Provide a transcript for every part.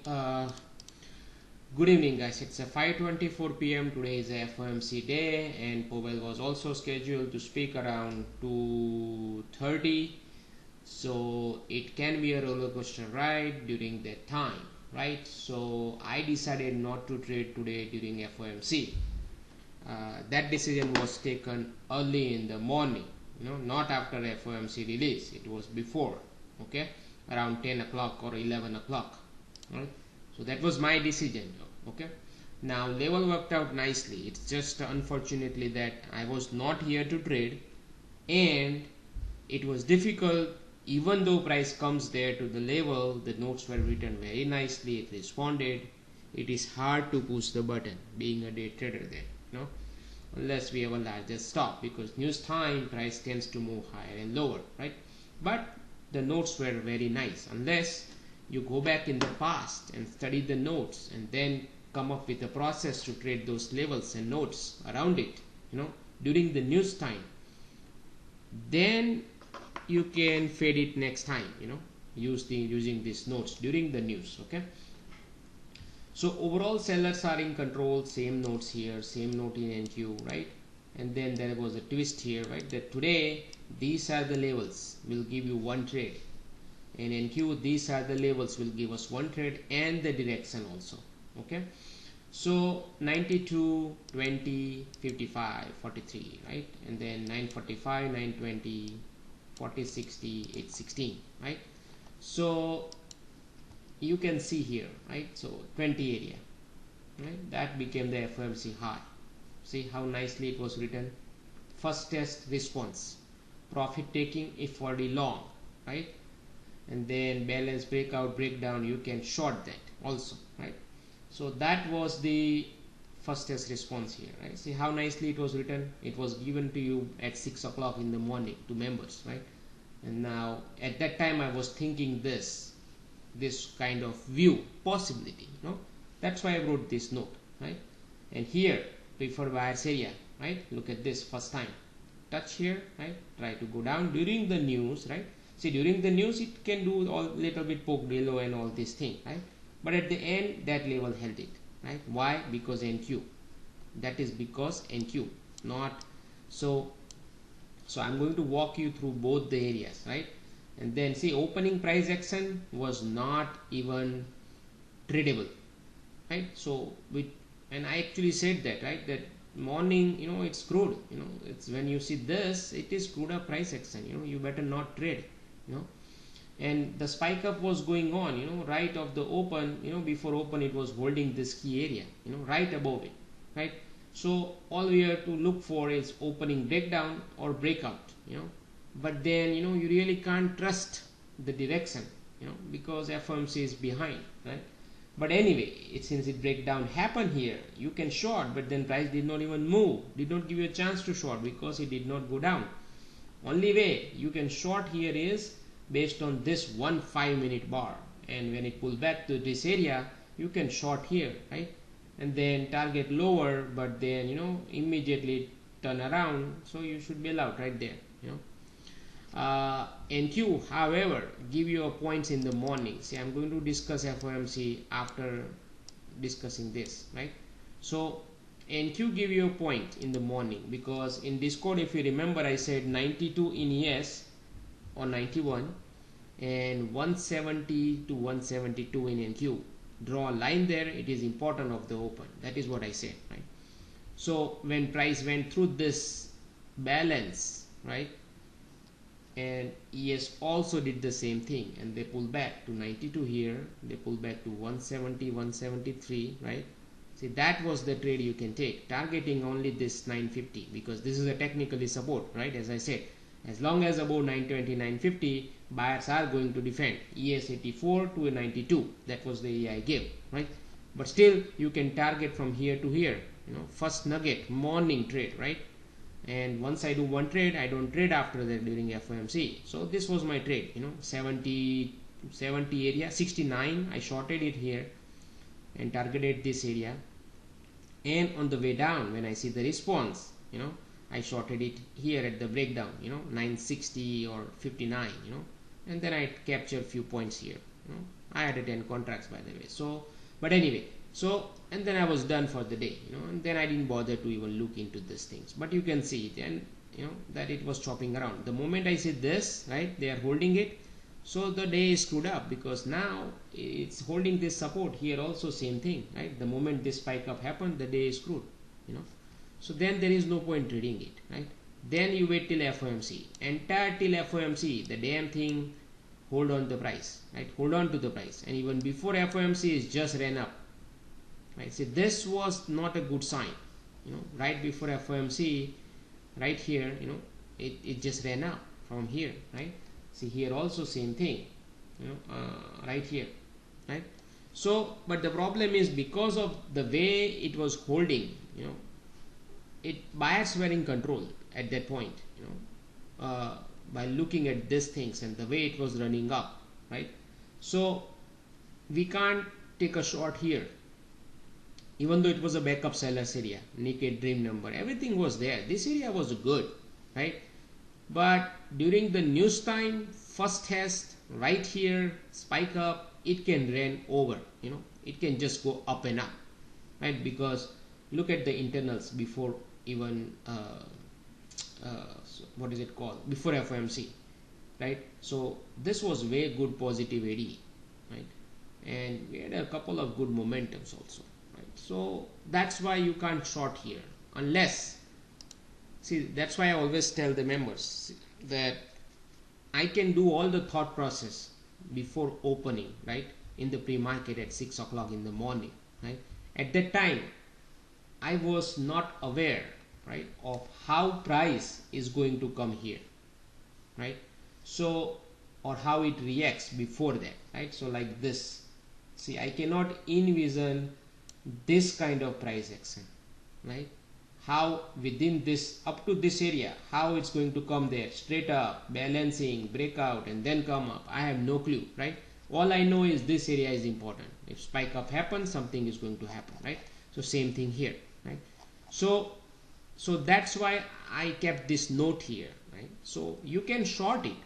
Uh, Good evening, guys. It's a 5:24 p.m. Today is a FOMC day, and Powell was also scheduled to speak around 2:30. So it can be a roller coaster ride during that time, right? So I decided not to trade today during FOMC. That decision was taken early in the morning, not after FOMC release. It was before, okay, around 10 o'clock or 11 o'clock, right? So that was my decision, okay. Now level worked out nicely. It's just unfortunately that I was not here to trade, and it was difficult. Even though price comes there to the level, the notes were written very nicely, it responded. It is hard to push the button being a day trader there, unless we have a larger stop, because news time price tends to move higher and lower, right? But the notes were very nice, unless you go back in the past and study the notes and then come up with a process to trade those levels and notes around it, during the news time. Then you can fade it next time, using these notes during the news, okay. So overall sellers are in control. Same notes here, same note in NQ, right? And then there was a twist here, right, that today these are the levels will give you one trade, and NQ these are the levels will give us one trade and the direction also, okay. So 92, 20, 55, 43, right, and then 945, 920, 40, 60, 816, right? So you can see here, right, so 20 area, right, that became the FOMC high. See how nicely it was written. First test response, profit taking if already long, right, and then balance breakout breakdown, you can short that also, right? So that was the first test response here, right? See how nicely it was written. It was given to you at 6 o'clock in the morning to members, right? And now at that time I was thinking this kind of view possibility, that's why I wrote this note, right? And here preferred buyers area, right? Look at this, first time touch here, right? Try to go down during the news, right? See, during the news it can do all little bit poke below and all these things, right? But at the end that level held it, right? Why? Because NQ. That is because NQ, not so I'm going to walk you through both the areas, right? And then see, opening price action was not even tradable, right? So and I actually said that, right, that morning, it's crude, it's when you see this, it is crude up price action, you better not trade, and the spike up was going on, right of the open, before open it was holding this key area, right above it, right? So all we have to look for is opening breakdown or breakout, but then you really can't trust the direction, because FOMC is behind, right? But anyway, since it breakdown happened here, you can short, but then price did not even move, did not give you a chance to short because it did not go down. Only way you can short here is based on this 1 5-minute bar, and when it pulls back to this area you can short here, right? And then target lower, but then immediately turn around, so you should bail out right there, NQ however give you a points in the morning. See, I'm going to discuss FOMC after discussing this, right? So NQ give you a point in the morning, because in Discord, if you remember, I said 92 in ES or 91 and 170 to 172 in NQ. Draw a line there, it is important of the open. That is what I said, right? So when price went through this balance, right, and ES also did the same thing, and they pull back to 92 here, they pull back to 170, 173, right? See, that was the trade you can take, targeting only this 950, because this is a technically support, right? As I said, as long as above 920, 950, buyers are going to defend. ES 84 to 92, that was the area I gave, right? But still you can target from here to here, first nugget, morning trade, right? And once I do one trade, I don't trade after that during FOMC. So this was my trade, 70 area, 69, I shorted it here and targeted this area, and on the way down when I see the response, I shorted it here at the breakdown, 960 or 59, and then I capture few points here, you know. I had a 10 contracts, by the way. So but anyway, so and then I was done for the day, you know, and then I didn't bother to even look into these things. But you can see it, and you know that it was chopping around. The moment I said this, right, they are holding it, so the day is screwed up, because now it's holding this support here also, same thing, right? The moment this spike up happened, the day is screwed, you know. So then there is no point trading it, right? Then you wait till FOMC, entire till FOMC, the damn thing hold on the price, right? Hold on to the price, and even before FOMC it just ran up, right? See, this was not a good sign, you know. Right before FOMC, right here, you know, it just ran up from here, right? See, here also same thing, you know, right here, right? So but the problem is, because of the way it was holding, you know, buyers were in control at that point, you know, by looking at these things and the way it was running up, right? So we can't take a short here, even though it was a backup sellers area, naked dream number, everything was there, this area was good, right? But during the news time, first test right here, spike up, it can run over, you know, it can just go up and up, right? Because look at the internals before even what is it called, before FOMC, right? So this was very good positive AD, right? And we had a couple of good momentums also, right? So that's why you can't short here, unless, see, that's why I always tell the members that I can do all the thought process before opening, right, in the pre-market at 6 o'clock in the morning, right? At that time I was not aware, right, of how price is going to come here, right? So, or how it reacts before that, right? So like this, see, I cannot envision this kind of price action, right? How within this, up to this area, how it's going to come there, straight up, balancing, breakout, and then come up, I have no clue, right? All I know is this area is important. If spike up happens, something is going to happen, right? So same thing here, right? So that's why I kept this note here, right? So you can short it.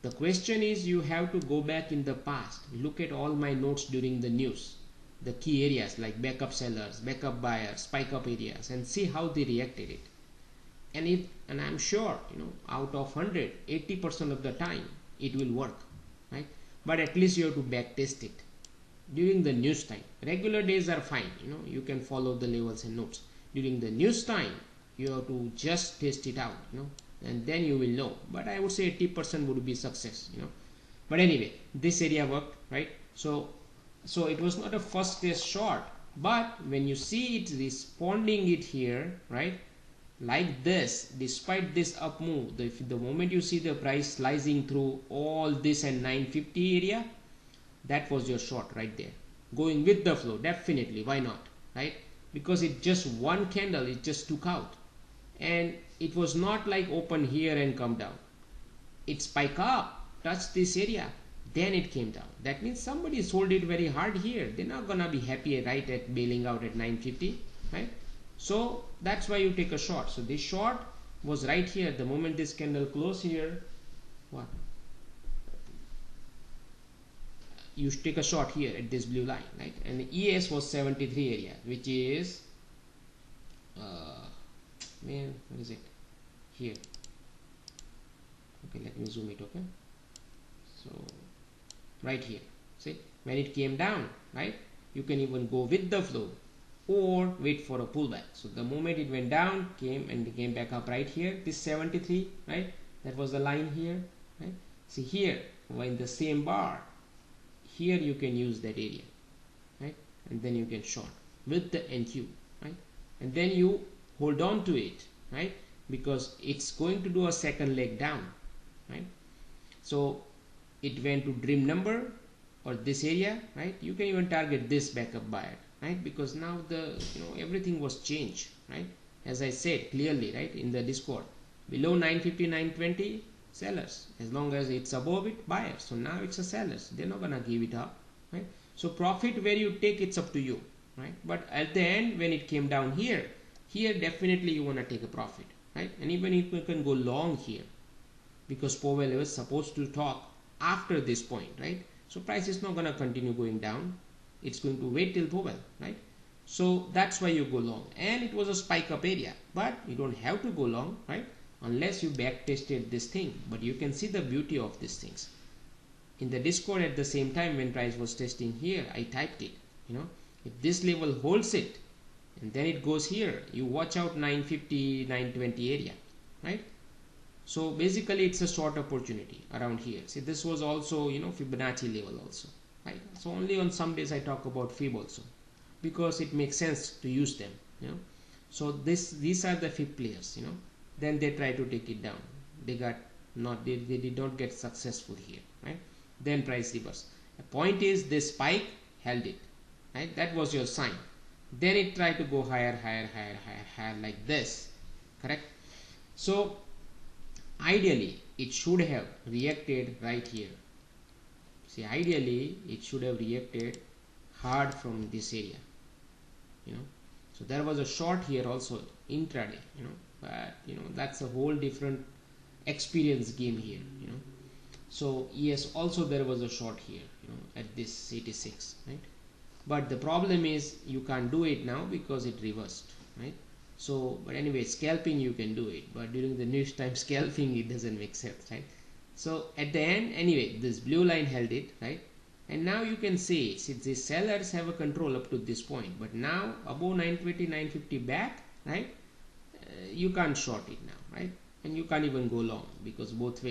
The question is, you have to go back in the past, look at all my notes during the news, the key areas like backup sellers, backup buyers, spike up areas, and see how they reacted it. And I'm sure, you know, out of 100, 80% of the time it will work, right? But at least you have to back test it during the news time. Regular days are fine, you know, you can follow the levels and notes. During the news time, you have to just test it out, you know, and then you will know. But I would say 80% would be success, you know. But anyway, this area worked, right? So it was not a first test short, but when you see it responding it here, right, like this, despite this up move, the moment you see the price slicing through all this and 950 area, that was your short right there, going with the flow. Definitely, why not, right? Because it just one candle, it just took out, and it was not like open here and come down. It spike up, touched this area, then it came down. That means somebody sold it very hard here. They're not gonna be happy right at bailing out at 950, right? So that's why you take a short. So this short was right here. The moment this candle closed here, what? You should take a short here at this blue line, right? And the ES was 73 area, which is man, what is it here? Okay, let me zoom it. Okay, so right here, see, when it came down, right, you can even go with the flow or wait for a pullback. So the moment it went down, came back up right here, this 73, right, that was the line here, right? See here, when the same bar here, you can use that area, right? And then you can short with the NQ, right? And then you hold on to it, right? Because it's going to do a second leg down, right? So it went to dream number or this area, right? You can even target this backup buyer, right? Because now everything was changed, right? As I said clearly, right, in the Discord, below 950, 920, sellers. As long as it's above it, buyers. So now it's a sellers. They're not gonna give it up, right? So profit where you take, it's up to you, right? But at the end, when it came down here definitely you wanna take a profit, right? And even if you can go long here, because Powell was supposed to talk after this point, right? So price is not going to continue going down. It's going to wait till Powell, right? So that's why you go long, and it was a spike up area, but you don't have to go long, right? Unless you back tested this thing. But you can see the beauty of these things. In the Discord at the same time when price was testing here, I typed it, if this level holds it and then it goes here, you watch out 950, 920 area, right? So basically it's a short opportunity around here. See, this was also, Fibonacci level also, right? So only on some days I talk about Fib also, because it makes sense to use them, So these are the Fib players, Then they try to take it down. They did not get successful here, right? Then price reverse. The point is this spike held it, right? That was your sign. Then it tried to go higher, higher, higher, higher, higher like this, correct? So ideally it should have reacted right here. See, ideally it should have reacted hard from this area, So there was a short here also intraday, but that's a whole different experience game here, So yes, also there was a short here, at this 86, right? But the problem is you can't do it now because it reversed, right? So, but anyway, scalping you can do it, but during the next time scalping it doesn't make sense, right? So at the end, anyway, this blue line held it, right? And now you can see, since the sellers have a control up to this point, but now above 920, 950 back, right? You can't short it now, right? And you can't even go long because both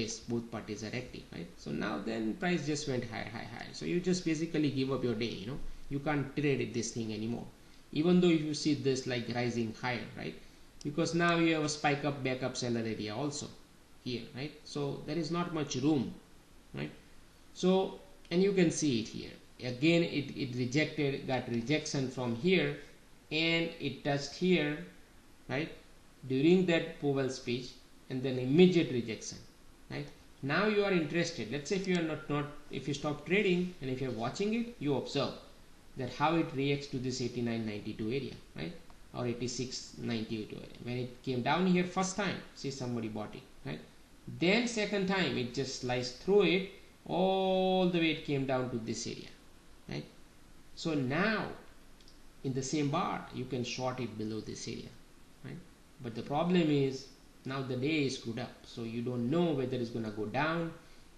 parties are active, right? So now then price just went higher, higher, higher. So you just basically give up your day, You can't trade this thing anymore. Even though if you see this like rising higher, right? Because now you have a spike up, back up seller area also here, right? So there is not much room, right? So, and you can see it here. Again, it got rejection from here, and it touched here, right? During that Powell speech, and then immediate rejection, right? Now you are interested. Let's say if you are if you stop trading and if you are watching it, you observe that how it reacts to this 89.92 area, right? Or 86.92 area. When it came down here first time, see somebody bought it, right? Then second time it just sliced through it all the way it came down to this area, right? So now in the same bar you can short it below this area, right? But the problem is now the day is screwed up, so you don't know whether it's going to go down,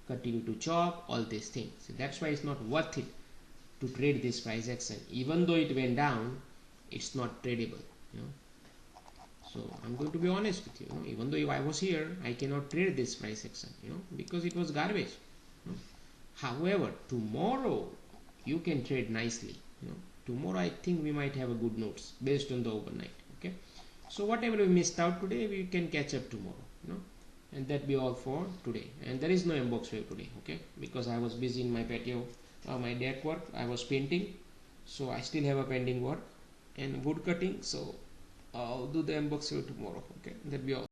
continue to chop, all these things. So that's why it's not worth it to trade this price action. Even though it went down, it's not tradable, So I'm going to be honest with you, even though if I was here, I cannot trade this price action, because it was garbage. However, tomorrow you can trade nicely. Tomorrow I think we might have a good notes based on the overnight. Okay, so whatever we missed out today, we can catch up tomorrow. And that be all for today. And there is no inbox wave today. Okay, because I was busy in my patio, my deck work. I was painting, so I still have a pending work and wood cutting. So I'll do the inbox wave tomorrow. Okay, that be all.